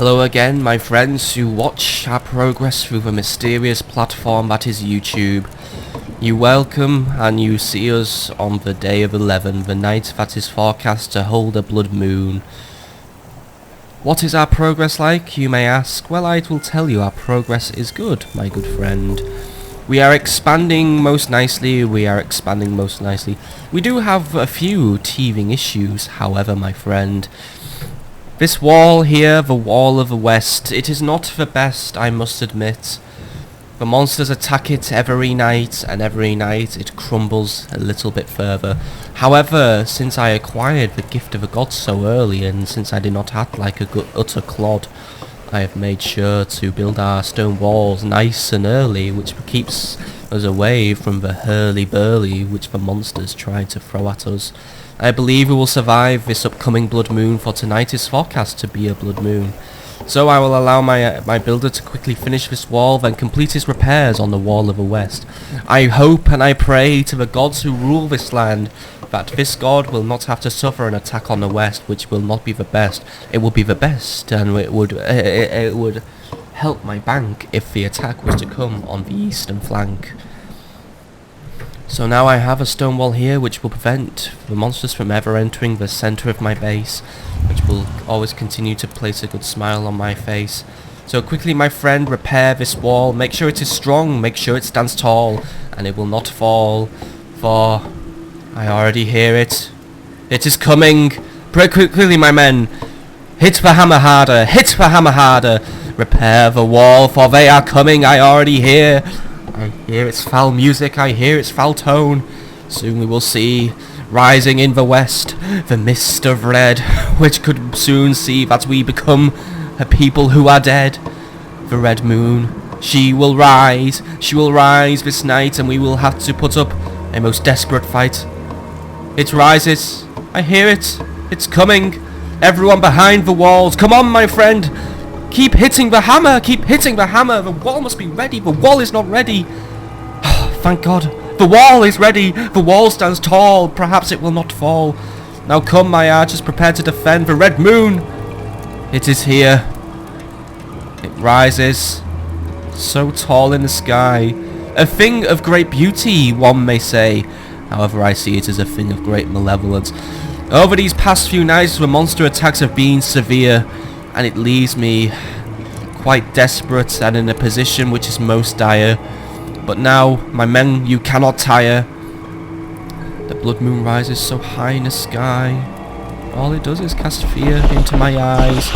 Hello again, my friends who watch our progress through the mysterious platform that is YouTube. You welcome and you see us on the day of 11, the night that is forecast to hold a blood moon. What is our progress like, you may ask? Well, I will tell you, our progress is good, my good friend. We are expanding most nicely, we do have a few teething issues, however, my friend. This wall here, the wall of the west, it is not the best, I must admit. The monsters attack it every night, and every night it crumbles a little bit further. However, since I acquired the gift of the gods so early, and since I did not act like a utter clod, I have made sure to build our stone walls nice and early, which keeps us away from the hurly-burly which the monsters try to throw at us. I believe we will survive this upcoming blood moon, for tonight is forecast to be a blood moon. So I will allow my builder to quickly finish this wall, then complete his repairs on the wall of the west. I hope and I pray to the gods who rule this land that this god will not have to suffer an attack on the west, which will not be the best. It will be the best, and it would help my bank if the attack was to come on the eastern flank. So now I have a stone wall here which will prevent the monsters from ever entering the centre of my base, which will always continue to place a good smile on my face. So quickly, my friend, repair this wall, make sure it is strong, make sure it stands tall, and it will not fall, for I already hear it. It is coming. Pray quickly, my men. Hit the hammer harder, hit the hammer harder. Repair the wall, for they are coming, I already hear. I hear its foul music, I hear its foul tone. Soon we will see, rising in the west, the mist of red, which could soon see that we become a people who are dead. The red moon, she will rise this night, and we will have to put up a most desperate fight. It rises, I hear it, it's coming. Everyone behind the walls, come on, my friend. Keep hitting the hammer, the wall must be ready, the wall is not ready. Thank God, the wall is ready, the wall stands tall, perhaps it will not fall. Now come, my archers, prepare to defend the red moon. It is here. It rises, so tall in the sky. A thing of great beauty, one may say. However, I see it as a thing of great malevolence. Over these past few nights, the monster attacks have been severe, and it leaves me quite desperate and in a position which is most dire. But now, my men, you cannot tire. The blood moon rises so high in the sky. All it does is cast fear into my eyes,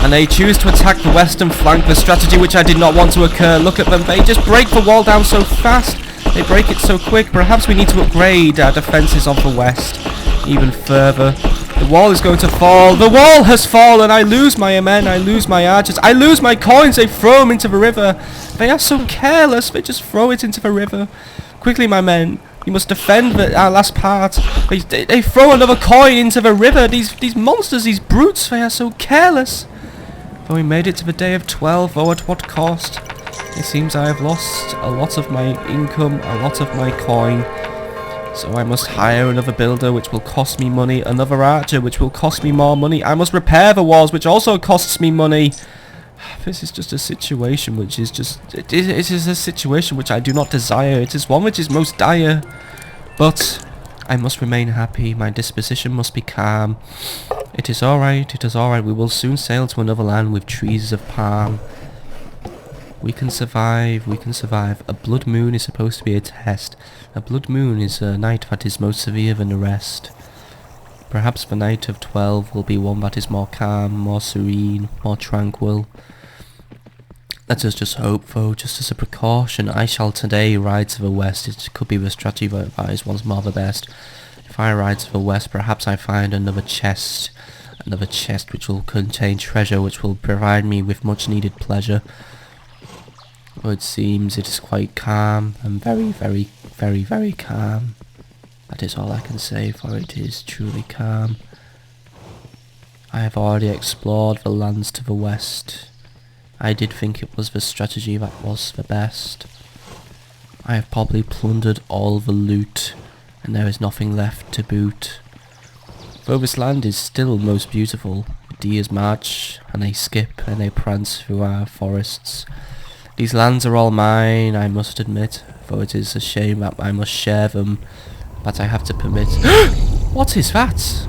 and they choose to attack the western flank, the strategy which I did not want to occur. Look at them, they just break the wall down so fast. They break it so quick. Perhaps we need to upgrade our defences of the west even further. The wall is going to fall. The wall has fallen. I lose my men. I lose my archers. I lose my coins. They throw them into the river. They are so careless. They just throw it into the river. Quickly, my men. You must defend our last part. They throw another coin into the river. These monsters, these brutes, they are so careless. But we made it to the day of 12. Oh, at what cost? It seems I have lost a lot of my income, a lot of my coin. So I must hire another builder, which will cost me money, another archer, which will cost me more money. I must repair the walls, which also costs me money. This is just a situation which is just... It is a situation which I do not desire. It is one which is most dire. But I must remain happy. My disposition must be calm. It is alright, we will soon sail to another land with trees of palm. We can survive, A blood moon is supposed to be a test. A blood moon is a night that is most severe than the rest. Perhaps the night of 12 will be one that is more calm, more serene, more tranquil. Let us just hope, though, just as a precaution, I shall today ride to the west. It could be the strategy that is once more the best. If I ride to the west, perhaps I find another chest which will contain treasure, which will provide me with much needed pleasure. Well, it seems it is quite calm, and very, very, very, very calm. That is all I can say, for it is truly calm. I have already explored the lands to the west. I did think it was the strategy that was the best. I have probably plundered all the loot, and there is nothing left to boot. Though this land is still most beautiful, deers march, and they skip, and they prance through our forests. These lands are all mine, I must admit, though it is a shame that I must share them, but I have to permit... What is that?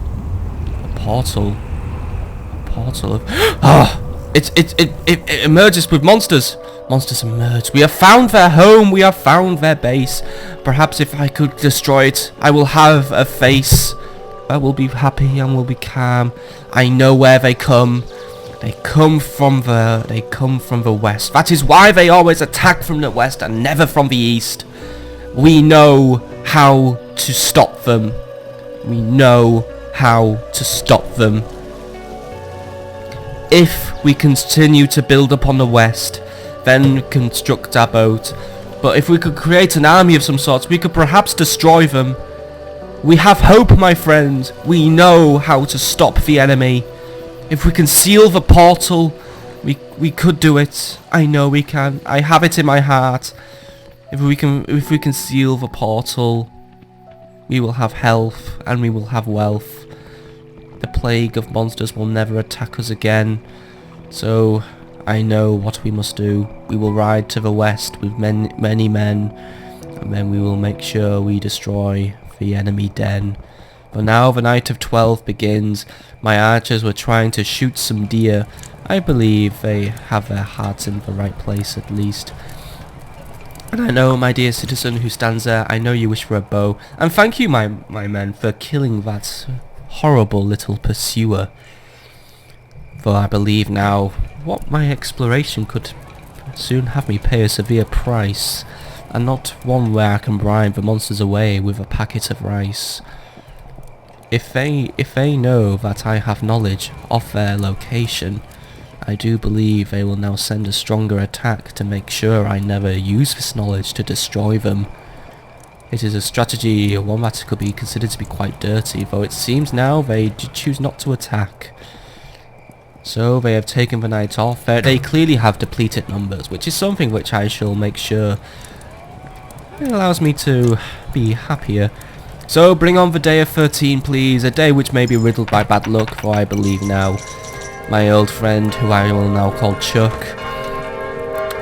A portal. A portal of... Ah! It emerges with monsters. Monsters emerge. We have found their home. We have found their base. Perhaps if I could destroy it, I will have a face. I will be happy and will be calm. I know where they come. They come from the west. That is why they always attack from the west and never from the east. We know how to stop them. We know how to stop them. If we continue to build up on the west, then construct our boat. But if we could create an army of some sort, we could perhaps destroy them. We have hope, my friend. We know how to stop the enemy. If we can seal the portal, we could do it. I know we can. I have it in my heart. If we can seal the portal, we will have health and we will have wealth. The plague of monsters will never attack us again. So I know what we must do. We will ride to the west with many men, and then we will make sure we destroy the enemy den. But now the night of 12 begins. My archers were trying to shoot some deer. I believe they have their hearts in the right place at least. And I know, my dear citizen who stands there, I know you wish for a bow. And thank you, my men, for killing that horrible little pursuer. For I believe now, what my exploration could soon have me pay a severe price, and not one where I can bribe the monsters away with a packet of rice. If they know that I have knowledge of their location, I do believe they will now send a stronger attack to make sure I never use this knowledge to destroy them. It is a strategy, one that could be considered to be quite dirty, though it seems now they choose not to attack. So they have taken the night off. They clearly have depleted numbers, which is something which I shall make sure it allows me to be happier. So bring on the day of 13, please, a day which may be riddled by bad luck, for I believe now my old friend, who I will now call Chuck,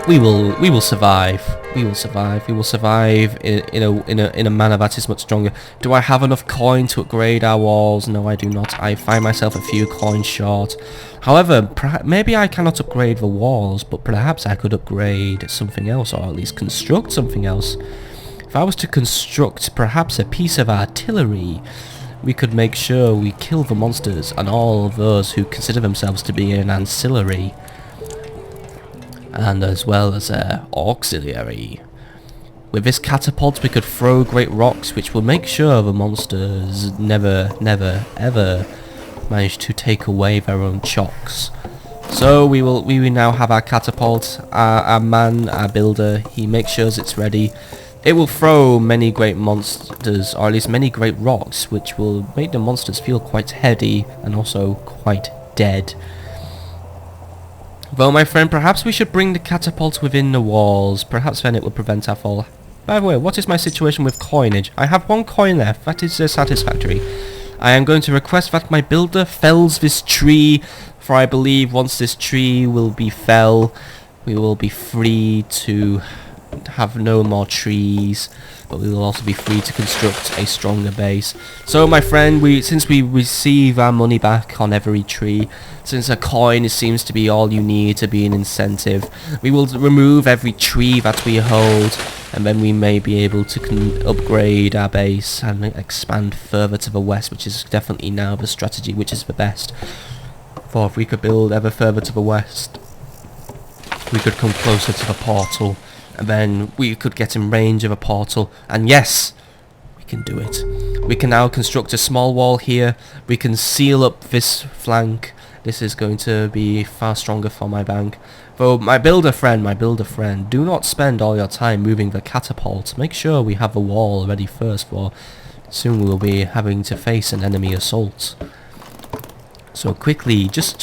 we will survive. We will survive. We will survive in a manner that is much stronger. Do I have enough coin to upgrade our walls? No, I do not. I find myself a few coins short. However, maybe I cannot upgrade the walls, but perhaps I could upgrade something else, or at least construct something else. If I was to construct perhaps a piece of artillery, we could make sure we kill the monsters and all of those who consider themselves to be an ancillary, and as well as auxiliary. With this catapult we could throw great rocks, which will make sure the monsters never ever manage to take away their own chocks. So we will now have our catapult. Our man, our builder, he makes sure it's ready. It will throw many great monsters, or at least many great rocks, which will make the monsters feel quite heavy and also quite dead. Though, my friend, perhaps we should bring the catapult within the walls. Perhaps then it will prevent our fall. By the way, what is my situation with coinage? I have one coin left. That is satisfactory. I am going to request that my builder fells this tree, for I believe once this tree will be felled, we will be free to have no more trees, but we will also be free to construct a stronger base. So, my friend, since we receive our money back on every tree, since a coin seems to be all you need to be an incentive, we will remove every tree that we hold, and then we may be able to upgrade our base and expand further to the west, which is definitely now the strategy which is the best. For if we could build ever further to the west, we could come closer to the portal, and then we could get in range of a portal, and yes, we can do it. We can now construct a small wall here. We can seal up this flank. This is going to be far stronger for my bank. Though, my builder friend, do not spend all your time moving the catapult. Make sure we have the wall ready first, for soon we will be having to face an enemy assault. So quickly, just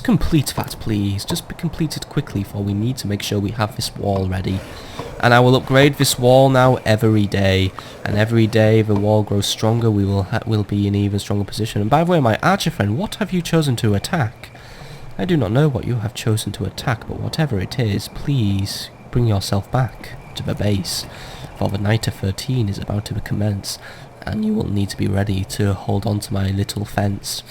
complete that, please. Just complete it quickly, for we need to make sure we have this wall ready. and I will upgrade this wall now every day. And every day the wall grows stronger, we will be in an even stronger position. And by the way, my archer friend, what have you chosen to attack? I do not know what you have chosen to attack, but whatever it is, please bring yourself back to the base, for the night of 13 is about to commence, and you will need to be ready to hold on to my little fence.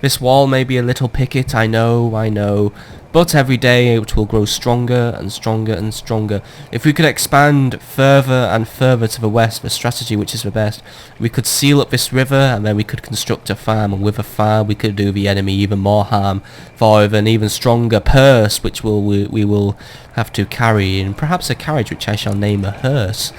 This wall may be a little picket, I know, but every day it will grow stronger and stronger and stronger. If we could expand further and further to the west, the strategy which is the best, we could seal up this river and then we could construct a farm, and with a farm we could do the enemy even more harm, for with an even stronger purse which we will have to carry, and perhaps a carriage which I shall name a hearse.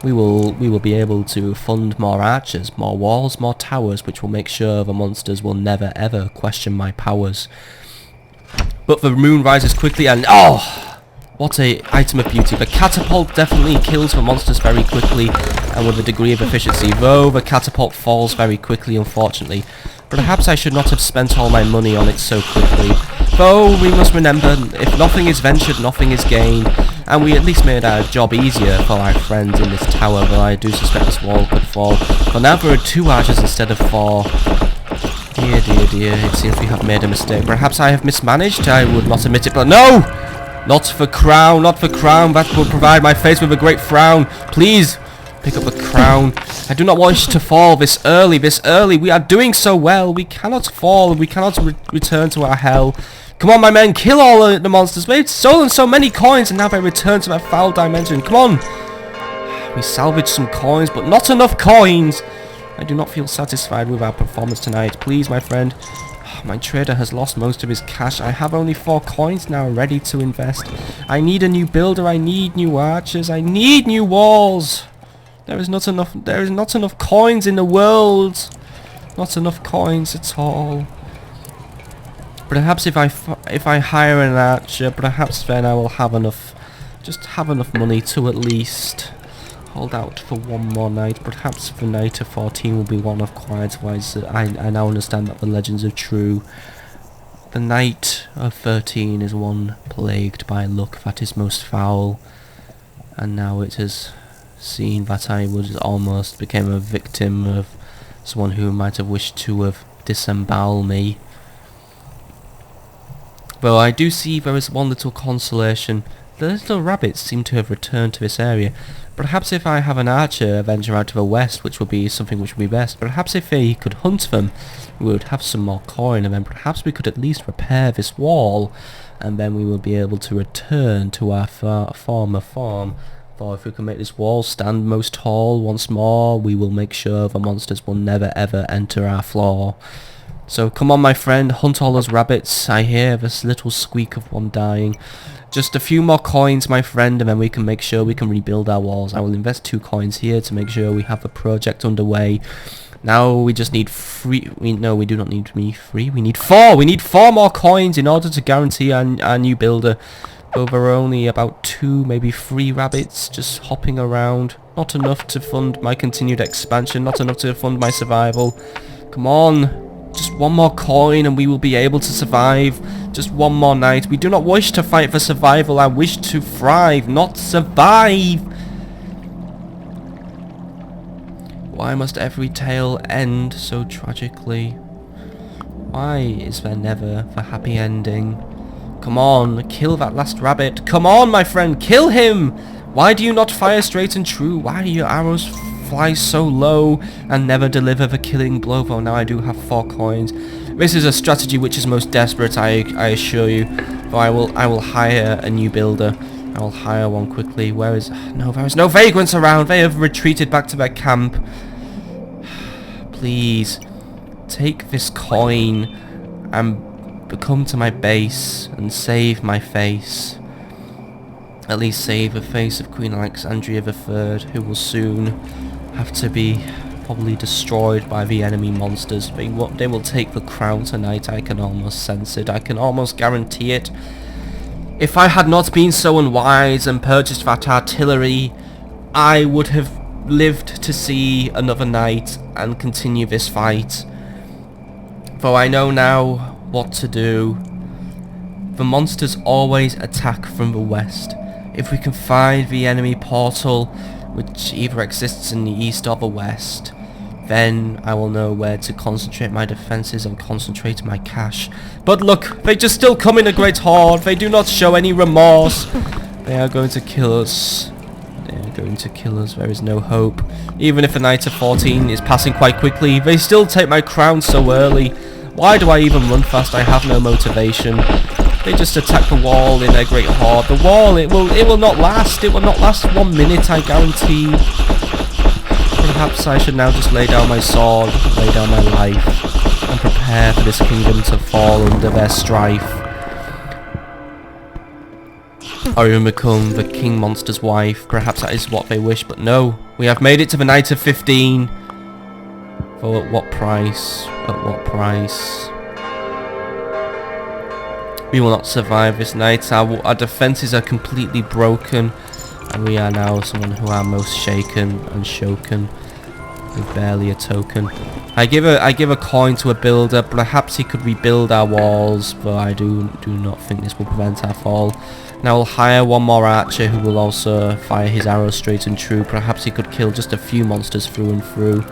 We will be able to fund more archers, more walls, more towers, which will make sure the monsters will never ever question my powers. But the moon rises quickly, and oh, what a item of beauty. The catapult definitely kills the monsters very quickly and with a degree of efficiency, though the catapult falls very quickly, unfortunately. Perhaps I should not have spent all my money on it so quickly. Though we must remember, if nothing is ventured, nothing is gained, and we at least made our job easier for our friends in this tower, though I do suspect this wall could fall. But now there are 2 archers instead of 4. Dear, dear, dear, it seems we have made a mistake. Perhaps I have mismanaged, I would not admit it, but no! Not for crown, not for crown, that will provide my face with a great frown. Please, pick up the crown. I do not wish to fall this early, we are doing so well. We cannot fall, we cannot return to our hell. Come on, my men, kill all the monsters. They've stolen so many coins and now they return to their foul dimension. Come on. We salvaged some coins, but not enough coins. I do not feel satisfied with our performance tonight. Please, my friend. My trader has lost most of his cash. I have only 4 coins now ready to invest. I need a new builder. I need new archers. I need new walls. There is not enough coins in the world. Not enough coins at all. Perhaps if I hire an archer, perhaps then I will have enough, just have enough money to at least hold out for one more night. Perhaps the night of 14 will be one of quiet. Otherwise, I now understand that the legends are true. The night of 13 is one plagued by luck that is most foul, and now it has seen that I was almost became a victim of someone who might have wished to have disemboweled me. Though I do see there is one little consolation. The little rabbits seem to have returned to this area. Perhaps if I have an archer venture out to the west, which will be something which would be best. Perhaps if he could hunt them, we would have some more coin, and then perhaps we could at least repair this wall, and then we will be able to return to our former farm. For if we can make this wall stand most tall once more, we will make sure the monsters will never ever enter our floor. So come on, my friend, hunt all those rabbits. I hear this little squeak of one dying. Just a few more coins, my friend, and then we can make sure we can rebuild our walls. I will invest 2 coins here to make sure we have the project underway. Now we just need 3. No, we do not need 3. We need 4. We need 4 more coins in order to guarantee our new builder. Though there are only about 2, maybe 3 rabbits just hopping around. Not enough to fund my continued expansion. Not enough to fund my survival. Come on. Just 1 more coin and we will be able to survive. Just 1 more night. We do not wish to fight for survival. I wish to thrive, not survive. Why must every tale end so tragically? Why is there never a happy ending? Come on, kill that last rabbit. Come on, my friend, kill him! Why do you not fire straight and true? Why do your arrows fly so low and never deliver the killing blow? Though now I do have 4 coins. This is a strategy which is most desperate, I assure you. Though I will hire a new builder. I will hire one quickly. Where is... No, there is no vagrants around. They have retreated back to their camp. Please, take this coin and come to my base and save my face. At least save the face of Queen Alexandria III, who will soon have to be probably destroyed by the enemy monsters. They will take the crown tonight. I can almost sense it. I can almost guarantee it. If I had not been so unwise and purchased that artillery, I would have lived to see another night and continue this fight. Though I know now what to do. The monsters always attack from the west. If we can find the enemy portal, which either exists in the east or the west, then I will know where to concentrate my defences and concentrate my cash. But look, they just still come in a great horde. They do not show any remorse. They are going to kill us. They are going to kill us. There is no hope. Even if the night of 14 is passing quite quickly, they still take my crown so early. Why do I even run fast? I have no motivation. They just attack the wall in their great horde. The wall, it will not last. It will not last 1 minute, I guarantee. Perhaps I should now just lay down my sword, lay down my life, and prepare for this kingdom to fall under their strife. Or even become the king monster's wife. Perhaps that is what they wish, but no. We have made it to the night of 15. For at what price? At what price? We will not survive this night. Our defences are completely broken. And we are now someone who are most shaken and shoken. With barely a token. I give a coin to a builder. Perhaps he could rebuild our walls, but I do not think this will prevent our fall. Now I'll hire one more archer who will also fire his arrows straight and true. Perhaps he could kill just a few monsters through and through.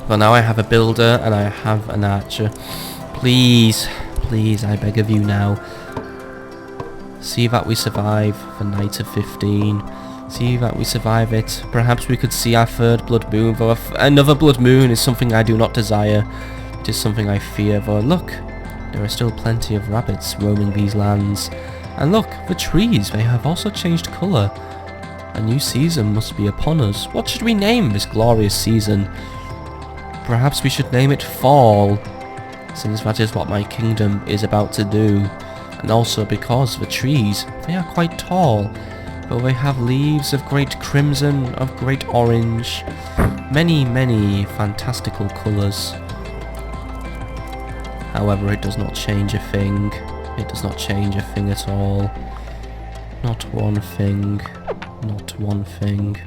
But now I have a builder and I have an archer. Please, please, I beg of you now. See that we survive the night of 15. See that we survive it. Perhaps we could see our third blood moon, though another blood moon is something I do not desire. It is something I fear, though look, there are still plenty of rabbits roaming these lands. And look, the trees, they have also changed colour. A new season must be upon us. What should we name this glorious season? Perhaps we should name it Fall, since that is what my kingdom is about to do. And also because the trees, they are quite tall, but they have leaves of great crimson, of great orange, many, many fantastical colours. However, it does not change a thing. It does not change a thing at all. Not one thing. Not one thing.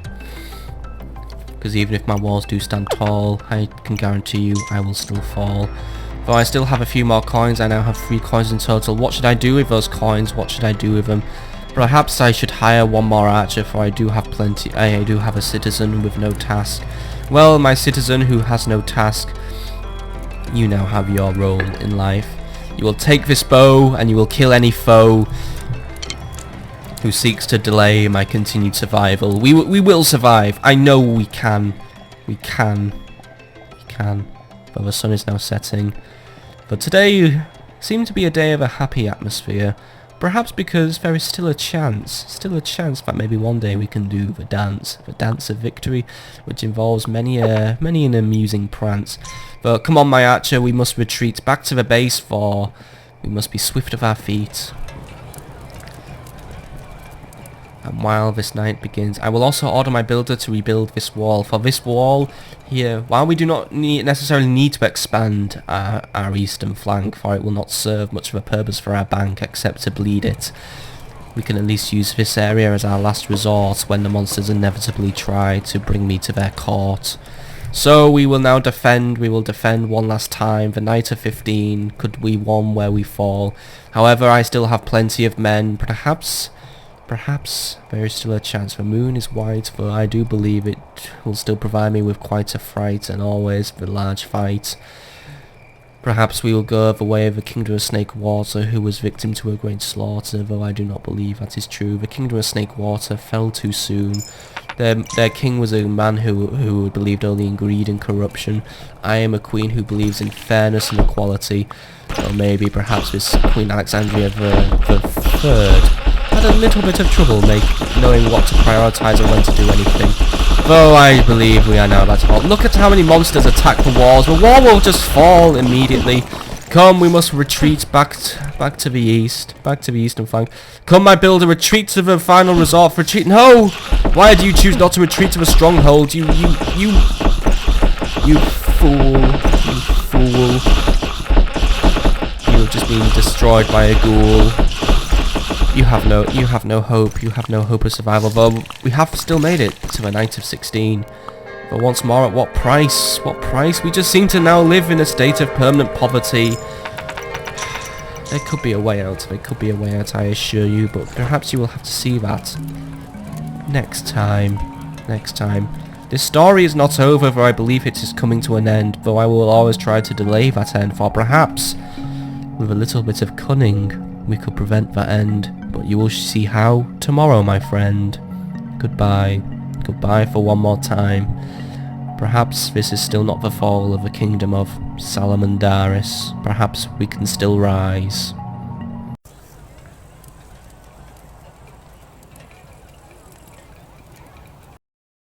Because even if my walls do stand tall, I can guarantee you I will still fall. Though I still have a few more coins, I now have 3 coins in total. What should I do with those coins? What should I do with them? Perhaps I should hire one more archer, for I do have plenty. I do have a citizen with no task. Well, my citizen who has no task, you now have your role in life. You will take this bow and you will kill any foe who seeks to delay my continued survival. We will survive. I know we can. We can. We can. But the sun is now setting. But today seemed to be a day of a happy atmosphere. Perhaps because there is still a chance that maybe one day we can do the dance of victory, which involves many an amusing prance. But come on, my archer, we must retreat back to the base, for we must be swift of our feet. And while this night begins, I will also order my builder to rebuild this wall. For this wall here, while we do not necessarily need to expand our eastern flank, for it will not serve much of a purpose for our bank except to bleed it, we can at least use this area as our last resort when the monsters inevitably try to bring me to their court. So we will now defend. We will defend one last time. The night of 15 could be one where we fall. However, I still have plenty of men. Perhaps there is still a chance. The moon is white, for I do believe it will still provide me with quite a fright, and always the large fight. Perhaps we will go the way of the Kingdom of Snake Water, who was victim to a great slaughter, though I do not believe that is true. The Kingdom of Snake Water fell too soon. Their king was a man who believed only in greed and corruption. I am a queen who believes in fairness and equality. Or maybe perhaps this Queen Alexandria the Third had a little bit of trouble knowing what to prioritise and when to do anything. Though I believe we are now that hot. Look at how many monsters attack the walls. The wall will just fall immediately. Come, we must retreat back to the east. Back to the eastern flank. Come, my builder, retreat to the final resort. Retreat. No! Why do you choose not to retreat to the stronghold? You fool. You fool. You have just been destroyed by a ghoul. You have no hope. You have no hope of survival. Though we have still made it to the night of 16. But once more, at what price? What price? We just seem to now live in a state of permanent poverty. There could be a way out. There could be a way out, I assure you, but perhaps you will have to see that next time. Next time. This story is not over, for I believe it is coming to an end, though I will always try to delay that end, for perhaps, with a little bit of cunning, we could prevent that end. But you will see how tomorrow, my friend. Goodbye. Goodbye for one more time. Perhaps this is still not the fall of the Kingdom of Salamandaris. Perhaps we can still rise.